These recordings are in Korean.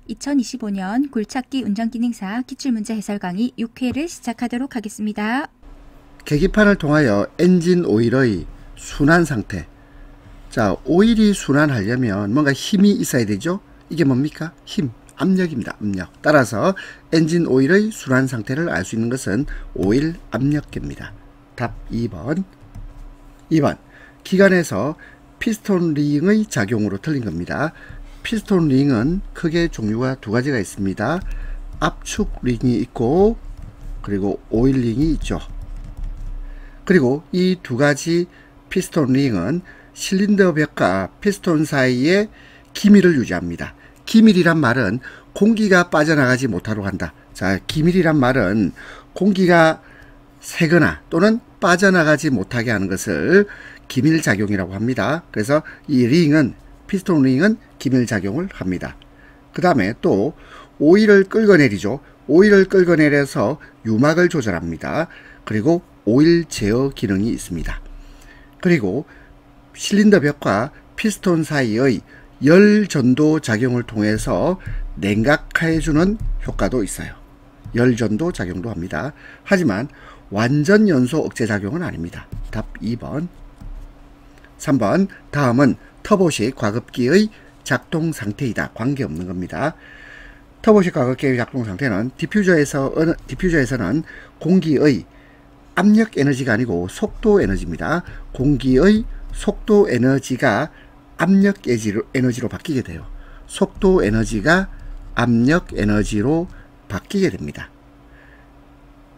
2025년 굴착기 운전기능사 기출문제 해설 강의 6회를 시작하도록 하겠습니다. 계기판을 통하여 엔진 오일의 순환 상태. 자, 오일이 순환하려면 뭔가 힘이 있어야 되죠. 이게 뭡니까? 힘, 압력입니다. 압력. 따라서 엔진 오일의 순환 상태를 알 수 있는 것은 오일 압력계입니다. 답 2번. 2번. 기관에서 피스톤 링의 작용으로 틀린 겁니다. 피스톤 링은 크게 종류가 두 가지가 있습니다. 압축 링이 있고 그리고 오일 링이 있죠. 그리고 이 두 가지 피스톤 링은 실린더 벽과 피스톤 사이에 기밀을 유지합니다. 기밀이란 말은 공기가 빠져나가지 못하도록 한다. 자, 기밀이란 말은 공기가 새거나 또는 빠져나가지 못하게 하는 것을 기밀작용이라고 합니다. 그래서 이 링은, 피스톤 링은 기밀작용을 합니다. 그 다음에 또 오일을 끌어내리죠. 오일을 끌어내려서 유막을 조절합니다. 그리고 오일 제어 기능이 있습니다. 그리고 실린더 벽과 피스톤 사이의 열 전도 작용을 통해서 냉각해주는 효과도 있어요. 열 전도 작용도 합니다. 하지만 완전 연소 억제 작용은 아닙니다. 답 2번. 3번. 다음은 터보식 과급기의 작동 상태이다. 관계없는 겁니다. 터보식 과급기의 작동 상태는 디퓨저에서는 공기의 압력 에너지가 아니고 속도 에너지입니다. 공기의 속도 에너지가 압력 에너지로 바뀌게 돼요. 속도 에너지가 압력 에너지로 바뀌게 됩니다.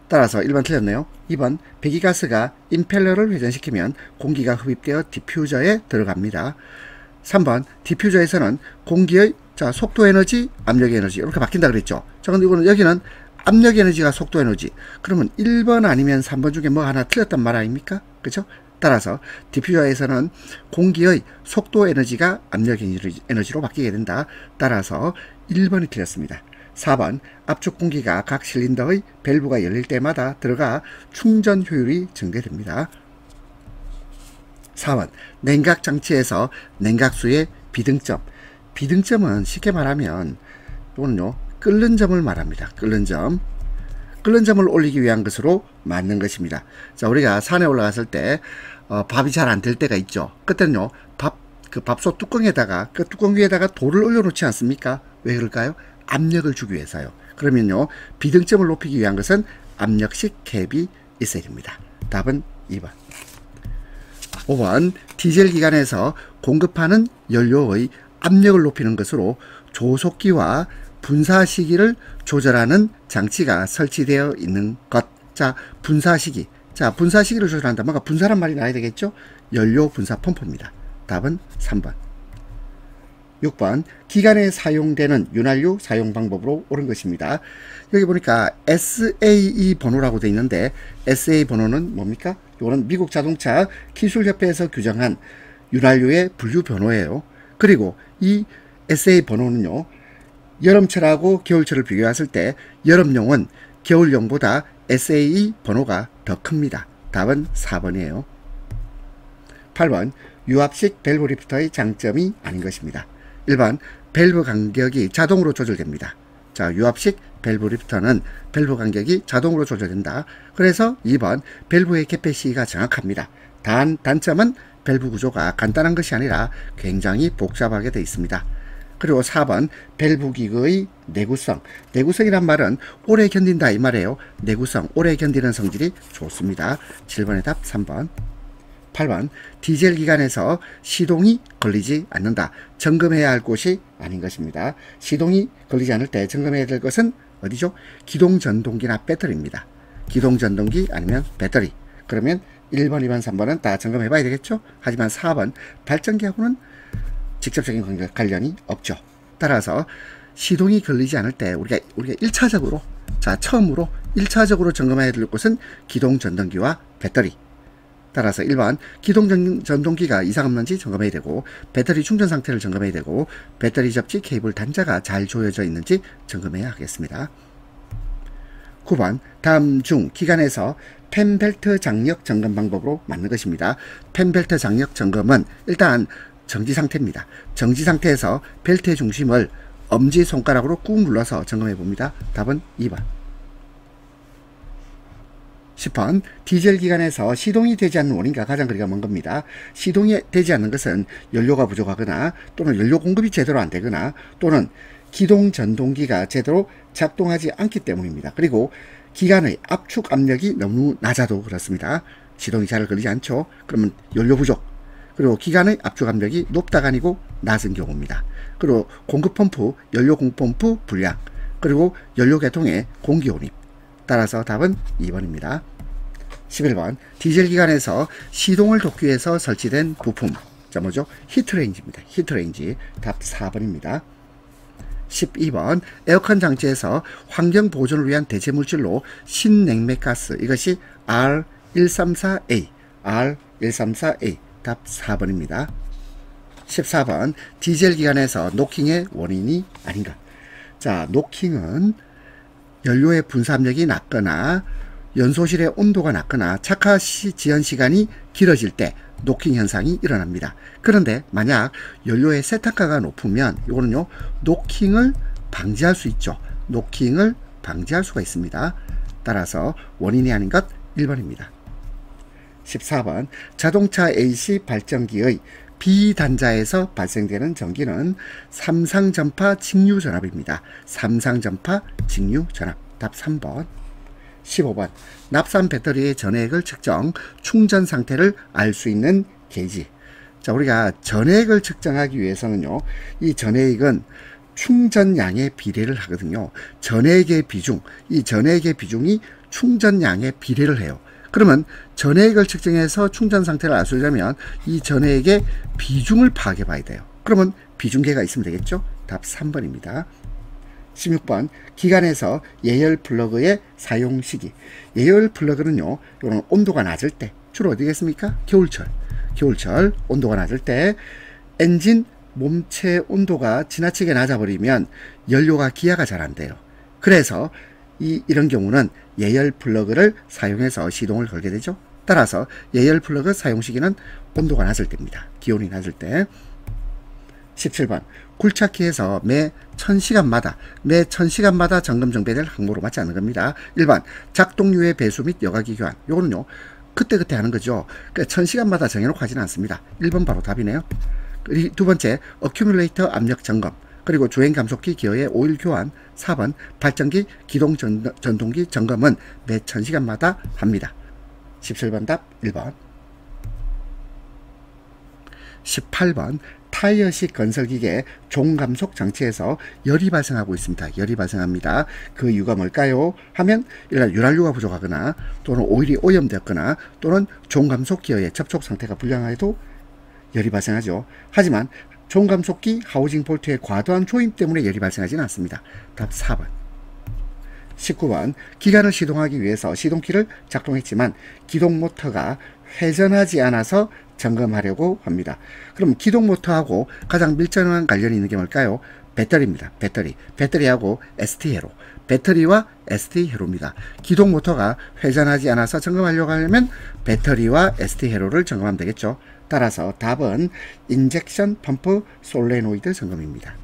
따라서 1번 틀렸네요. 2번. 배기가스가 임펠러를 회전시키면 공기가 흡입되어 디퓨저에 들어갑니다. 3번. 디퓨저에서는 공기의 속도 에너지, 압력 에너지 이렇게 바뀐다 그랬죠. 자, 근데 이거는 여기는 압력 에너지가 속도 에너지. 그러면 1번 아니면 3번 중에 뭐 하나 틀렸단 말 아닙니까? 그렇죠? 따라서 디퓨저에서는 공기의 속도 에너지가 압력 에너지로 바뀌게 된다. 따라서 1번이 틀렸습니다. 4번. 압축 공기가 각 실린더의 밸브가 열릴 때마다 들어가 충전 효율이 증대됩니다. 4번. 냉각 장치에서 냉각수의 비등점. 비등점은 쉽게 말하면 또는요 끓는 점을 말합니다. 끓는 점. 끓는 점을 올리기 위한 것으로 만든 것입니다. 자, 우리가 산에 올라갔을 때 밥이 잘 안 될 때가 있죠. 그때는요 그 밥솥 뚜껑에다가 그 뚜껑 위에다가 돌을 올려놓지 않습니까? 왜 그럴까요? 압력을 주기 위해서요. 그러면요 비등점을 높이기 위한 것은 압력식 캡이 있어야 됩니다. 답은 2번. 5번. 디젤 기관에서 공급하는 연료의 압력을 높이는 것으로 조속기와 분사시기를 조절하는 장치가 설치되어 있는 것. 자, 분사시기. 자, 분사시기를 조절한다. 뭔가 분사란 말이 나야 되겠죠? 연료 분사 펌프입니다. 답은 3번. 6번. 기관에 사용되는 윤활유 사용 방법으로 옳은 것입니다. 여기 보니까 SAE 번호라고 되어 있는데 SAE 번호는 뭡니까? 이거는 미국 자동차 기술협회에서 규정한 윤활유의 분류 번호예요. 그리고 이 SAE 번호는요 여름철하고 겨울철을 비교했을 때 여름용은 겨울용보다 SAE 번호가 더 큽니다. 답은 4번이에요. 8번. 유압식 밸브 리프터의 장점이 아닌 것입니다. 1번. 밸브 간격이 자동으로 조절됩니다. 자, 유압식 밸브 리프터는 밸브 간격이 자동으로 조절된다. 그래서 2번. 밸브의 캐패시티가 정확합니다. 단점은 밸브 구조가 간단한 것이 아니라 굉장히 복잡하게 되어 있습니다. 그리고 4번. 밸브 기구의 내구성. 내구성이란 말은 오래 견딘다 이 말이에요. 내구성, 오래 견디는 성질이 좋습니다. 7번의 답 3번. 8번. 디젤 기관에서 시동이 걸리지 않는다. 점검해야 할 곳이 아닌 것입니다. 시동이 걸리지 않을 때 점검해야 될 것은 어디죠? 기동전동기나 배터리입니다. 기동전동기 아니면 배터리. 그러면 1번, 2번, 3번은 다 점검해 봐야 되겠죠? 하지만 4번 발전기하고는 직접적인 관련이 없죠. 따라서 시동이 걸리지 않을 때 우리가 1차적으로 처음으로 1차적으로 점검해야 될 곳은 기동전동기와 배터리. 따라서 1번. 기동전동기가 이상 없는지 점검해야 되고 배터리 충전 상태를 점검해야 되고 배터리 접지 케이블 단자가 잘 조여져 있는지 점검해야 하겠습니다. 9번. 다음 중 기관에서 펜벨트 장력 점검 방법으로 맞는 것입니다. 펜벨트 장력 점검은 일단 정지 상태입니다. 정지 상태에서 벨트의 중심을 엄지손가락으로 꾹 눌러서 점검해 봅니다. 답은 2번. 10번 디젤 기관에서 시동이 되지 않는 원인과 가장 거리가 먼 겁니다. 시동이 되지 않는 것은 연료가 부족하거나 또는 연료 공급이 제대로 안 되거나 또는 기동 전동기가 제대로 작동하지 않기 때문입니다. 그리고 기관의 압축 압력이 너무 낮아도 그렇습니다. 시동이 잘 걸리지 않죠. 그러면 연료 부족, 그리고 기관의 압축 압력이 높다가 아니고 낮은 경우입니다. 그리고 공급 펌프, 연료 공급 펌프 불량, 그리고 연료 계통의 공기 혼입. 따라서 답은 2번입니다. 11번 디젤 기관에서 시동을 돕기 위해서 설치된 부품. 자, 뭐죠? 히트레인지입니다. 히트레인지. 답 4번입니다. 12번 에어컨 장치에서 환경 보존을 위한 대체 물질로 신냉매가스, 이것이 R134A, R134A. 답 4번입니다. 14번 디젤 기관에서 노킹의 원인이 아닌가. 자, 노킹은 연료의 분사압력이 낮거나 연소실의 온도가 낮거나 착화 지연 시간이 길어질 때 노킹 현상이 일어납니다. 그런데 만약 연료의 세탁가가 높으면 이거는요, 노킹을 방지할 수 있죠. 노킹을 방지할 수가 있습니다. 따라서 원인이 아닌 것 1번입니다. 14번 자동차 AC 발전기의 비단자에서 발생되는 전기는 삼상전파 직류전압입니다. 삼상전파 직류전압. 답 3번. 15번 납산 배터리의 전해액을 측정, 충전 상태를 알 수 있는 게이지. 자, 우리가 전해액을 측정하기 위해서는요, 이 전해액은 충전량의 비례를 하거든요. 전해액의 비중, 이 전해액의 비중이 충전량의 비례를 해요. 그러면 전해액을 측정해서 충전 상태를 알 수 있려면 이 전해액의 비중을 파악해 봐야 돼요. 그러면 비중계가 있으면 되겠죠. 답 3번입니다. 16번 기관에서 예열 플러그의 사용 시기. 예열 플러그는요, 이런 온도가 낮을 때, 주로 어디겠습니까? 겨울철 온도가 낮을 때 엔진 몸체 온도가 지나치게 낮아버리면 연료가 기화가 잘 안 돼요. 그래서 이런 경우는 예열 플러그를 사용해서 시동을 걸게 되죠. 따라서 예열 플러그 사용 시기는 온도가 낮을 때입니다. 기온이 낮을 때. 17번 굴착기에서 매 1000시간마다 점검 정비될 항목으로 맞지 않는 겁니다. 1번 작동류의 배수 및 여과기 교환. 요거는요, 그때그때 하는 거죠. 그러니까 1000시간마다 정해놓고 하지는 않습니다. 1번 바로 답이네요. 두 번째 어큐뮬레이터 압력 점검, 그리고 주행 감속기 기어의 오일 교환. 4번 발전기 기동 전동기 점검은 매 1000시간마다 합니다. 17번 답 1번. 18번 타이어식 건설기계 종감속 장치에서 열이 발생하고 있습니다. 열이 발생합니다. 그 이유가 뭘까요? 하면 유랄유가 부족하거나 또는 오일이 오염되었거나 또는 종감속 기어의 접촉 상태가 불량해도 열이 발생하죠. 하지만 종감속기 하우징 볼트의 과도한 조임 때문에 열이 발생하지는 않습니다. 답 4번. 19번 기관을 시동하기 위해서 시동키를 작동했지만 기동 모터가 회전하지 않아서 점검하려고 합니다. 그럼 기동 모터하고 가장 밀접한 관련이 있는 게 뭘까요? 배터리입니다. 배터리하고 ST 회로, 배터리와 ST 회로입니다. 기동 모터가 회전하지 않아서 점검하려고 하려면 배터리와 ST 회로를 점검하면 되겠죠. 따라서 답은 인젝션 펌프 솔레노이드 점검입니다.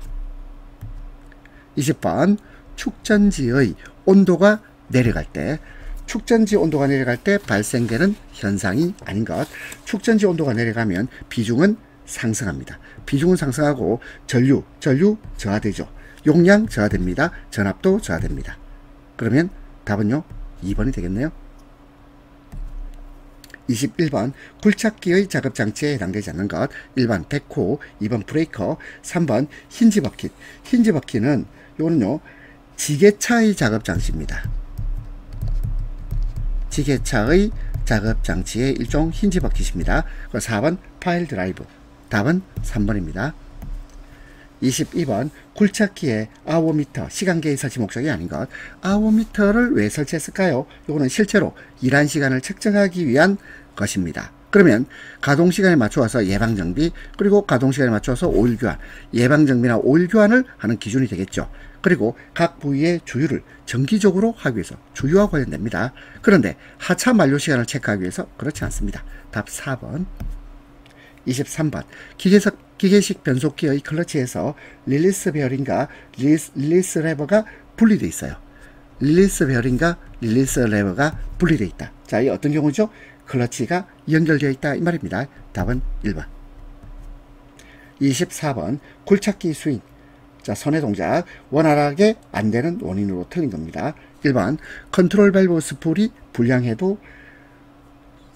20번 축전지의 온도가 내려갈 때, 축전지 온도가 내려갈 때 발생되는 현상이 아닌 것. 축전지 온도가 내려가면 비중은 상승합니다. 비중은 상승하고 전류 저하되죠. 용량 저하됩니다. 전압도 저하됩니다. 그러면 답은요 2번이 되겠네요. 21번 굴착기의 작업장치에 해당되지 않는 것. 1번 백호, 2번 브레이커, 3번 힌지버킷. 힌지버킷은 요거는요 지게차의 작업장치입니다. 지게차의 작업장치의 일종 힌지버킷입니다. 4번 파일 드라이브. 답은 3번입니다. 22번 굴착기의 아워미터, 시간계의 설치 목적이 아닌 것. 아워미터를 왜 설치했을까요? 이거는 실제로 일한 시간을 측정하기 위한 것입니다. 그러면 가동시간에 맞춰서 예방정비, 그리고 가동시간에 맞춰서 오일교환, 예방정비나 오일교환을 하는 기준이 되겠죠. 그리고 각 부위의 주유를 정기적으로 하기 위해서 주유와 관련됩니다. 그런데 하차 만료 시간을 체크하기 위해서 그렇지 않습니다. 답 4번. 23번 기계식 변속기의 클러치에서 릴리스 베어링과 릴리스 레버가 분리되어 있어요. 릴리스 베어링과 릴리스 레버가 분리되어 있다. 자, 이 어떤 경우죠? 클러치가 연결되어 있다 이 말입니다. 답은 1번. 24번 굴착기 스윙. 자, 선의 동작 원활하게 안 되는 원인으로 틀린 겁니다. 1번 컨트롤 밸브 스풀이 불량해도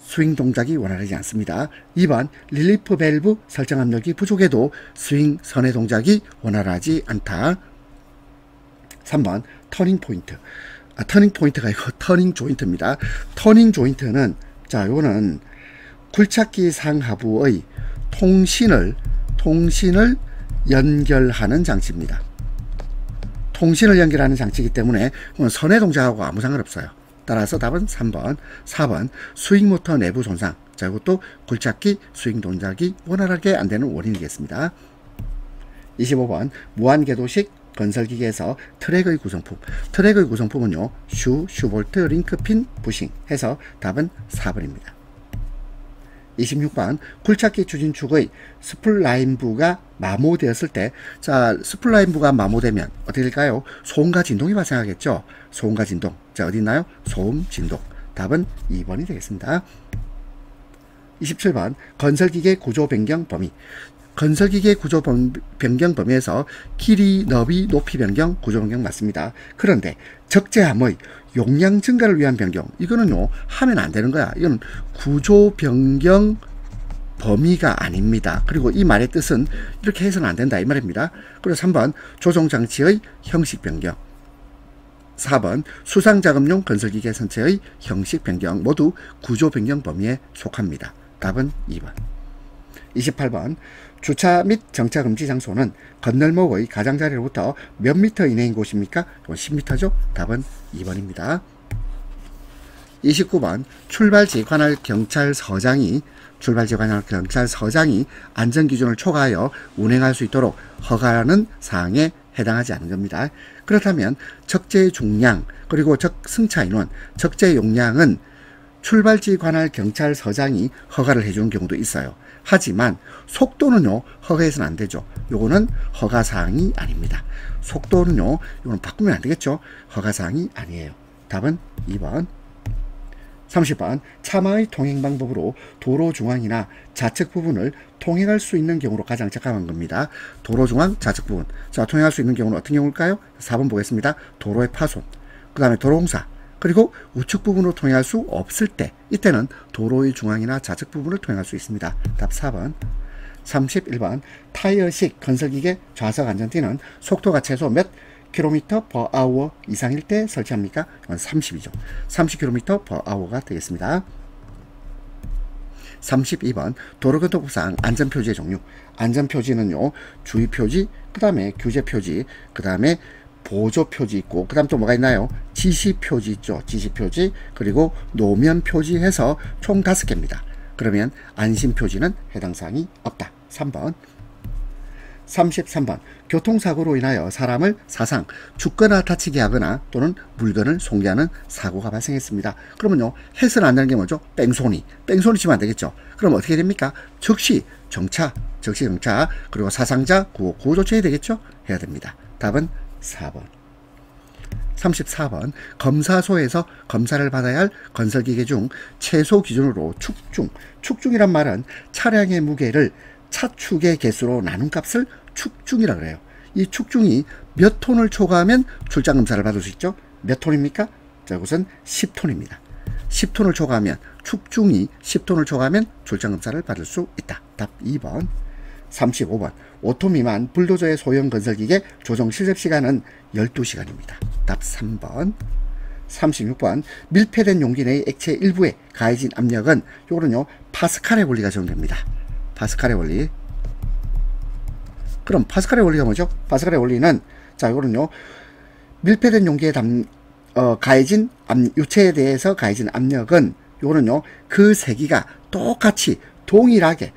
스윙 동작이 원활하지 않습니다. 2번 릴리프 밸브 설정 압력이 부족해도 스윙 선의 동작이 원활하지 않다. 3번 터닝 포인트. 터닝 포인트가 아니고 터닝 조인트입니다. 터닝 조인트는 자, 요거는 굴착기 상하부의 통신을 연결하는 장치입니다. 통신을 연결하는 장치이기 때문에 선의 동작하고 아무 상관없어요. 따라서 답은 3번. 4번 스윙 모터 내부 손상. 자, 이것도 굴착기 스윙 동작이 원활하게 안 되는 원인이겠습니다. 25번 무한궤도식 건설기계에서 트랙의 구성품. 트랙의 구성품은요, 슈볼트, 링크핀, 부싱 해서 답은 4번입니다. 26번 굴착기 추진축의 스플라인부가 마모되었을 때, 자, 스플라인부가 마모되면 어떻게 될까요? 소음과 진동이 발생하겠죠. 소음과 진동. 자, 어디 있나요? 소음, 진동. 답은 2번이 되겠습니다. 27번 건설기계 구조 변경 범위. 건설기계 구조 변경 범위에서 길이, 너비, 높이 변경, 구조 변경 맞습니다. 그런데 적재함의 용량 증가를 위한 변경, 이거는요 하면 안 되는 거야. 이건 구조 변경 범위가 아닙니다. 그리고 이 말의 뜻은 이렇게 해서는 안 된다 이 말입니다. 그리고 3번 조종장치의 형식 변경. 4번 수상작업용 건설기계 선체의 형식 변경 모두 구조 변경 범위에 속합니다. 답은 2번. 28번 주차 및 정차 금지 장소는 건널목의 가장자리로부터 몇 미터 이내인 곳입니까? 10m죠? 답은 2번입니다. 29번 출발지 관할 경찰서장이 안전기준을 초과하여 운행할 수 있도록 허가하는 사항에 해당하지 않은 겁니다. 그렇다면 적재 중량 그리고 승차 인원, 적재 용량은 출발지 관할 경찰서장이 허가를 해주는 경우도 있어요. 하지만 속도는요 허가해서는 안 되죠. 요거는 허가사항이 아닙니다. 속도는요 이거는 바꾸면 안 되겠죠. 허가사항이 아니에요. 답은 2번. 30번 차마의 통행 방법으로 도로 중앙이나 좌측 부분을 통행할 수 있는 경우로 가장 적합한 겁니다. 도로 중앙, 좌측 부분. 자, 통행할 수 있는 경우는 어떤 경우일까요? 4번 보겠습니다. 도로의 파손, 그 다음에 도로공사, 그리고 우측 부분으로 통행할 수 없을 때, 이때는 도로의 중앙이나 좌측 부분을 통행할 수 있습니다. 답 4번. 31번 타이어식 건설기계 좌석 안전띠는 속도가 최소 몇 km/h 이상일 때 설치합니까? 이건 30이죠. 30km/h가 되겠습니다. 32번 도로교통법상 안전표지의 종류. 안전표지는요 주의표지, 그 다음에 규제표지, 그 다음에 보조표지 있고, 그 다음 또 뭐가 있나요? 지시표지 있죠. 지시표지, 그리고 노면표지 해서 총 5개입니다. 그러면 안심표지는 해당 사항이 없다. 3번. 33번 교통사고로 인하여 사람을 사상, 죽거나 다치게 하거나 또는 물건을 손괴하는 사고가 발생했습니다. 그러면요 해서는 안 되는 게 뭐죠? 뺑소니 치면 안 되겠죠. 그럼 어떻게 됩니까? 즉시 정차, 그리고 사상자 구호 조치해야 되겠죠. 해야 됩니다. 답은 4번. 34번 검사소에서 검사를 받아야 할 건설기계 중 최소 기준으로 축중이란 말은 차량의 무게를 차축의 개수로 나눈 값을 축중이라 그래요. 이 축중이 몇 톤을 초과하면 출장검사를 받을 수 있죠? 몇 톤입니까? 자, 이것은 10톤입니다. 10톤을 초과하면, 축중이 10톤을 초과하면 출장검사를 받을 수 있다. 답 2번. 35번 5톤 미만 불도저의 소형 건설기계 조정 실습시간은 12시간입니다. 답 3번. 36번 밀폐된 용기 내의 액체 일부에 가해진 압력은, 요거는요 파스칼의 원리가 적용됩니다. 파스칼의 원리. 그럼 파스칼의 원리가 뭐죠? 파스칼의 원리는, 자, 이거는요 밀폐된 용기에 가해진 유체에 대해서 가해진 압력은, 요거는요 그 세기가 똑같이 동일하게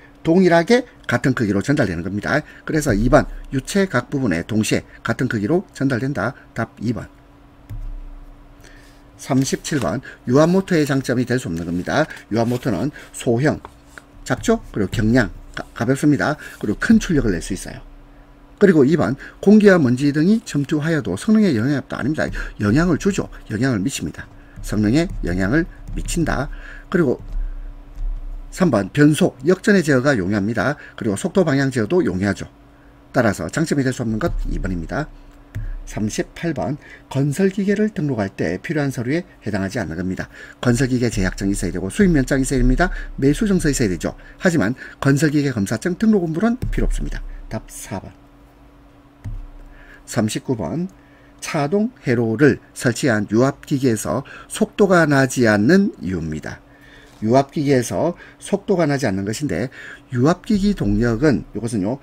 같은 크기로 전달되는 겁니다. 그래서 2번 유체 각 부분에 동시에 같은 크기로 전달된다. 답 2번. 37번 유압모터의 장점이 될 수 없는 겁니다. 유압모터는 소형, 작죠? 그리고 경량, 가볍습니다. 그리고 큰 출력을 낼 수 있어요. 그리고 2번 공기와 먼지 등이 침투하여도 성능에 영향이 없다. 아닙니다. 영향을 주죠. 영향을 미칩니다. 성능에 영향을 미친다. 그리고 3번 변속, 역전의 제어가 용이합니다. 그리고 속도 방향 제어도 용이하죠. 따라서 장점이 될 수 없는 것 2번입니다. 38번 건설기계를 등록할 때 필요한 서류에 해당하지 않는 겁니다. 건설기계 제약증이 있어야 되고 수입면장이 있어야 됩니다. 매수증서 있어야 되죠. 하지만 건설기계 검사증 등록 원본은 필요 없습니다. 답 4번. 39번 차동 회로를 설치한 유압기계에서 속도가 나지 않는 이유입니다. 유압기계에서 속도가 나지 않는 것인데 유압기기 동력은 이것은요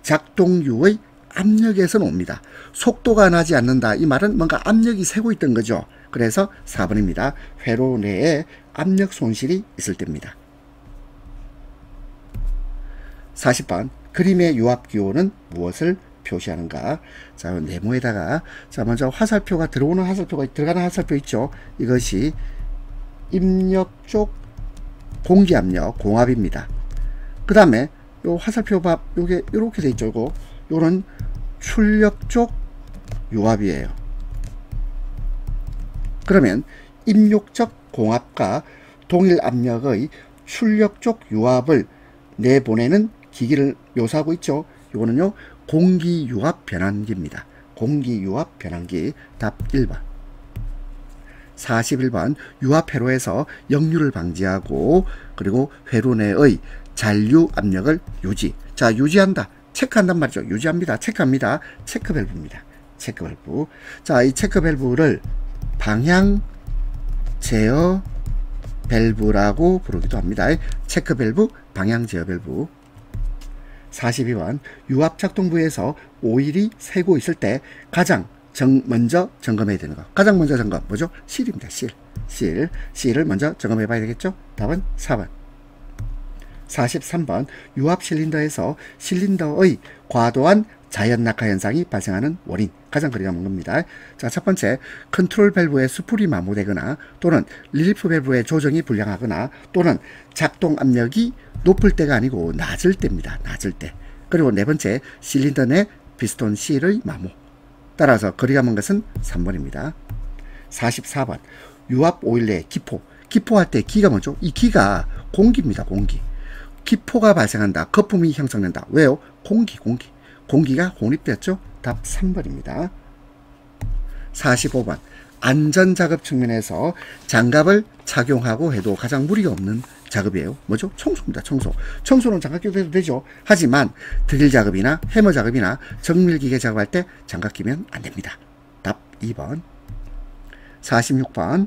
작동유의 압력에서 옵니다. 속도가 나지 않는다. 이 말은 뭔가 압력이 새고 있던 거죠. 그래서 4번입니다. 회로 내에 압력 손실이 있을 때입니다. 40번 그림의 유압기호는 무엇을 표시하는가? 자, 네모에다가 자 먼저 화살표가 들어가는 화살표 있죠. 이것이 입력 쪽 공기압력 공압입니다. 그 다음에 요 화살표 밥 요게 이렇게 돼 있죠. 요는 출력 쪽 유압이에요. 그러면 입력적 공압과 동일 압력의 출력 쪽 유압을 내보내는 기기를 묘사하고 있죠. 요거는요 공기유압 변환기입니다. 공기유압 변환기. 답 1번. 41번 유압 회로에서 역류를 방지하고 그리고 회로 내의 잔류 압력을 유지. 자, 유지한다. 체크한단 말이죠. 유지합니다. 체크합니다. 체크 밸브입니다. 체크 밸브. 자, 이 체크 밸브를 방향 제어 밸브라고 부르기도 합니다. 체크 밸브, 방향 제어 밸브. 42번 유압 작동부에서 오일이 새고 있을 때 가장 먼저 점검해야 되는 거. 가장 먼저 점검 뭐죠? 실입니다. 실을 먼저 점검해 봐야 되겠죠? 답은 4번. 43번 유압 실린더에서 실린더의 과도한 자연 낙하 현상이 발생하는 원인. 가장 거리가 먼 겁니다. 자, 첫 번째 컨트롤 밸브의 수풀이 마모되거나 또는 릴리프 밸브의 조정이 불량하거나 또는 작동 압력이 높을 때가 아니고 낮을 때입니다. 낮을 때. 그리고 네 번째 실린더 내 피스톤 실의 마모. 따라서 거리가 먼 것은 3번입니다. 44번 유압 오일 내 기포. 기포할 때 기가 뭐죠? 이 기가 공기입니다. 공기. 기포가 발생한다. 거품이 형성된다. 왜요? 공기가 혼입되었죠. 답 3번입니다. 45번 안전작업 측면에서 장갑을 착용하고 해도 가장 무리가 없는 작업이에요. 뭐죠? 청소입니다. 청소는 장갑 끼도 해도 되죠. 하지만 드릴 작업이나 해머 작업이나 정밀기계 작업할 때 장갑 끼면 안 됩니다. 답 2번. 46번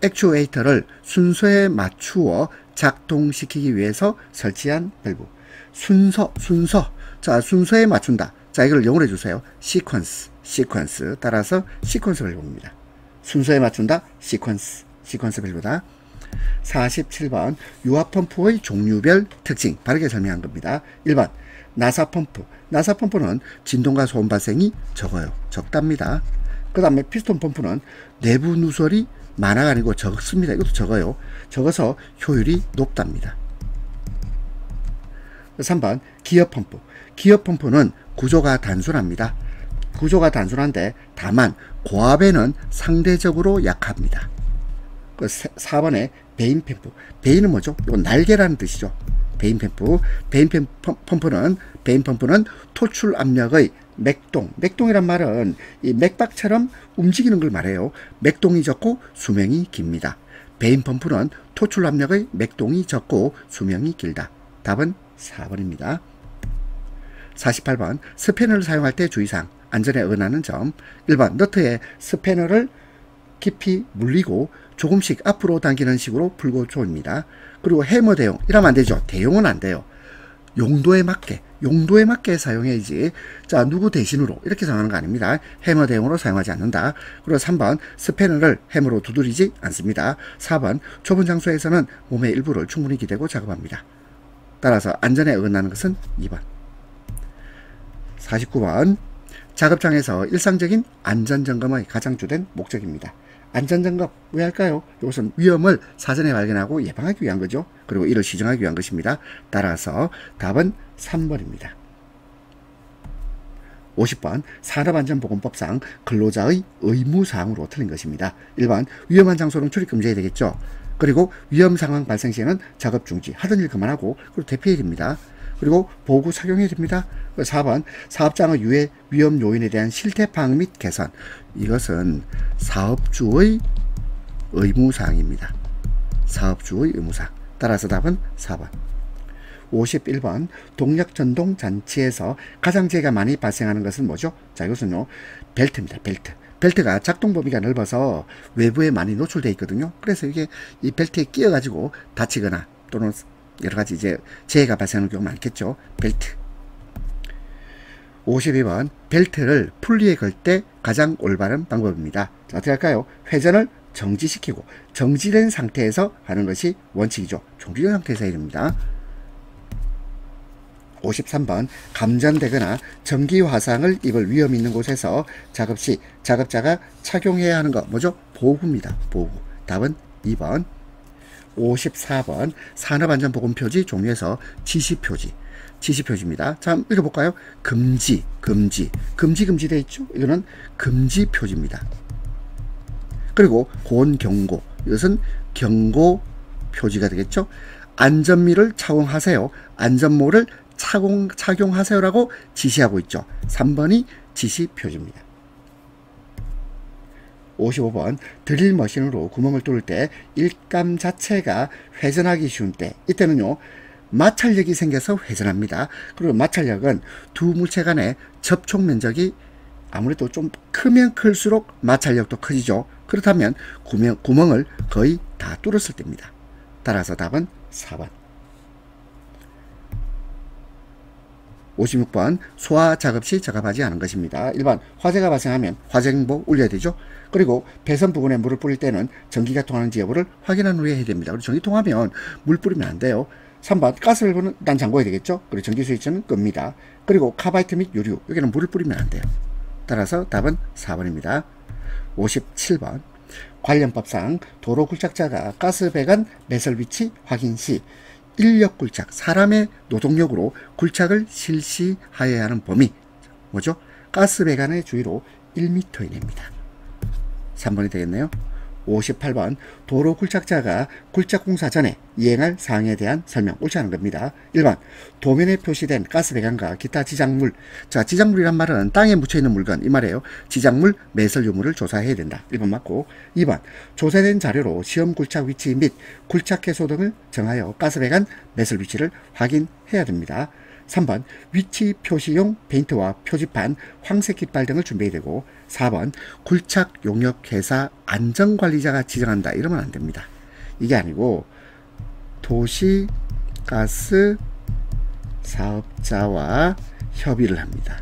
액추에이터를 순서에 맞추어 작동시키기 위해서 설치한 밸브. 순서. 자, 순서에 맞춘다. 자, 이걸 영어로 해주세요. 시퀀스. 따라서 시퀀스 밸브입니다. 순서에 맞춘다. 시퀀스 밸브다. 47번 유압 펌프의 종류별 특징 바르게 설명한 겁니다. 1번 나사 펌프. 나사 펌프는 진동과 소음 발생이 적답니다. 그 다음에 피스톤 펌프는 내부 누설이 많아가 아니고 적습니다. 이것도 적어요. 적어서 효율이 높답니다. 3번 기어 펌프. 기어 펌프는 구조가 단순합니다. 구조가 단순한데 다만 고압에는 상대적으로 약합니다. 4번에 베인 펌프. 베인은 뭐죠? 이건 날개라는 뜻이죠. 베인 펌프. 베인 펌프는 토출 압력의 맥동이란 말은 이 맥박처럼 움직이는 걸 말해요. 맥동이 적고 수명이 깁니다. 베인 펌프는 토출 압력의 맥동이 적고 수명이 길다. 답은 4번입니다. 48번 스패너를 사용할 때 주의사항. 안전에 어긋나는 점. 1번 너트에 스패너를 깊이 물리고 조금씩 앞으로 당기는 식으로 풀고 조입니다. 그리고 해머 대용. 이러면 안 되죠. 대용은 안 돼요. 용도에 맞게 사용해야지. 자, 누구 대신으로 이렇게 사용하는 거 아닙니다. 해머 대용으로 사용하지 않는다. 그리고 3번 스패너를 해머로 두드리지 않습니다. 4번 좁은 장소에서는 몸의 일부를 충분히 기대고 작업합니다. 따라서 안전에 어긋나는 것은 2번. 49번 작업장에서 일상적인 안전점검의 가장 주된 목적입니다. 안전점검 왜 할까요? 이것은 위험을 사전에 발견하고 예방하기 위한 거죠. 그리고 이를 시정하기 위한 것입니다. 따라서 답은 3번입니다. 50번 산업안전보건법상 근로자의 의무사항으로 틀린 것입니다. 1번 위험한 장소는 출입금지해야 되겠죠. 그리고 위험상황 발생 시에는 작업 중지, 하던 일 그만하고 그리고 대피해야 됩니다. 그리고 보고 착용해야 됩니다. 4번 사업장의 유해 위험 요인에 대한 실태 파악 및 개선, 이것은 사업주의 의무사항입니다. 사업주의 의무사항. 따라서 답은 4번. 51번 동력전동 장치에서 가장재해가 많이 발생하는 것은 뭐죠? 자, 이것은요 벨트입니다. 벨트. 벨트가 작동 범위가 넓어서 외부에 많이 노출되어 있거든요. 그래서 이게 이 벨트에 끼어 가지고 다치거나 또는 여러가지 이제 재해가 발생하는 경우가 많겠죠. 벨트. 52번 벨트를 풀리에 걸 때 가장 올바른 방법입니다. 자, 어떻게 할까요? 회전을 정지시키고 정지된 상태에서 하는 것이 원칙이죠. 정지된 상태에서 해야 됩니다. 53번 감전되거나 전기 화상을 입을 위험 있는 곳에서 작업 시 작업자가 착용해야 하는 것 뭐죠? 보호구입니다. 보호구. 답은 2번. 54번 산업안전보건표지 종류에서 지시표지. 지시표지입니다. 자, 읽어볼까요? 금지, 금지, 금지, 금지되어 있죠? 이거는 금지표지입니다. 그리고 고온경고, 이것은 경고표지가 되겠죠? 안전미를 착용하세요. 안전모를 착용하세요라고 지시하고 있죠. 3번이 지시표지입니다. 55번 드릴머신으로 구멍을 뚫을 때 일감 자체가 회전하기 쉬운 때, 이때는요 마찰력이 생겨서 회전합니다. 그리고 마찰력은 두 물체 간의 접촉 면적이 아무래도 좀 크면 클수록 마찰력도 커지죠. 그렇다면 구멍을 거의 다 뚫었을 때입니다. 따라서 답은 4번. 56번 소화 작업 시 작업하지 않은 것입니다. 1번 화재가 발생하면 화재경보 울려야 되죠. 그리고 배선 부분에 물을 뿌릴 때는 전기가 통하는지 여부를 확인한 후에 해야 됩니다. 그리고 전기 통하면 물 뿌리면 안 돼요. 3번 가스밸브는 일단 잠궈야 되겠죠. 그리고 전기 스위치는 끕니다. 그리고 카바이트 및 유류, 여기는 물을 뿌리면 안 돼요. 따라서 답은 4번입니다. 57번 관련법상 도로 굴착자가 가스 배관 매설 위치 확인 시 인력 굴착, 사람의 노동력으로 굴착을 실시하여야 하는 범위 뭐죠? 가스 배관의 주위로 1m 이내입니다. 3번이 되겠네요. 58번 도로 굴착자가 굴착 공사 전에 이행할 사항에 대한 설명, 옳지 않은 겁니다. 1번 도면에 표시된 가스 배관과 기타 지작물. 자, 지작물이란 말은 땅에 묻혀있는 물건 이 말이에요. 지작물 매설 유무를 조사해야 된다. 1번 맞고, 2번 조사된 자료로 시험 굴착 위치 및 굴착 해소 등을 정하여 가스 배관 매설 위치를 확인해야 됩니다. 3번 위치 표시용 페인트와 표지판, 황색 깃발 등을 준비해야 되고, 4번 굴착 용역 회사 안전관리자가 지정한다. 이러면 안 됩니다. 이게 아니고 도시가스 사업자와 협의를 합니다.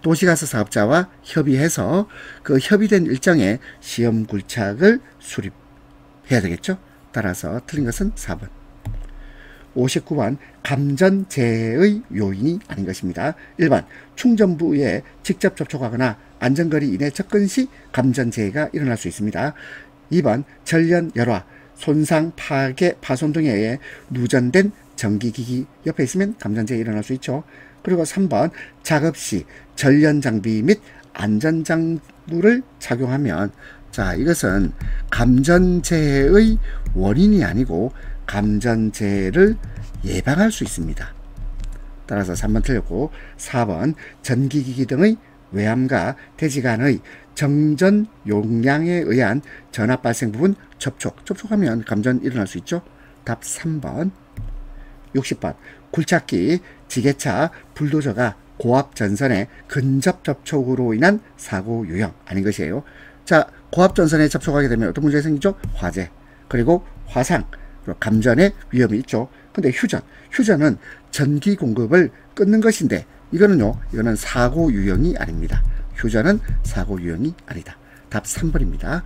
도시가스 사업자와 협의해서 그 협의된 일정에 시험 굴착을 수립해야 되겠죠. 따라서 틀린 것은 4번. 59번 감전재해의 요인이 아닌 것입니다. 1번 충전부에 직접 접촉하거나 안전거리 이내 접근 시 감전재해가 일어날 수 있습니다. 2번 전련 열화, 손상, 파괴, 파손 등에 의해 누전된 전기기기 옆에 있으면 감전재해 일어날 수 있죠. 그리고 3번 작업 시 전련 장비 및 안전장구를 착용하면, 자, 이것은 감전재해의 원인이 아니고 감전재해를 예방할 수 있습니다. 따라서 3번 틀렸고, 4번 전기기기 등의 외암과 대지간의 정전 용량에 의한 전압 발생 부분 접촉하면 감전 일어날 수 있죠. 답 3번. 60번 굴착기, 지게차, 불도저가 고압 전선의 근접 접촉으로 인한 사고 유형 아닌 것이에요. 자, 고압 전선에 접촉하게 되면 어떤 문제가 생기죠? 화재, 그리고 화상, 그리고 감전의 위험이 있죠. 근데 휴전은 전기 공급을 끊는 것인데 이거는 사고 유형이 아닙니다. 휴전은 사고 유형이 아니다. 답 3번입니다.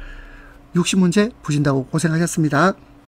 60문제 푸신다고 고생하셨습니다.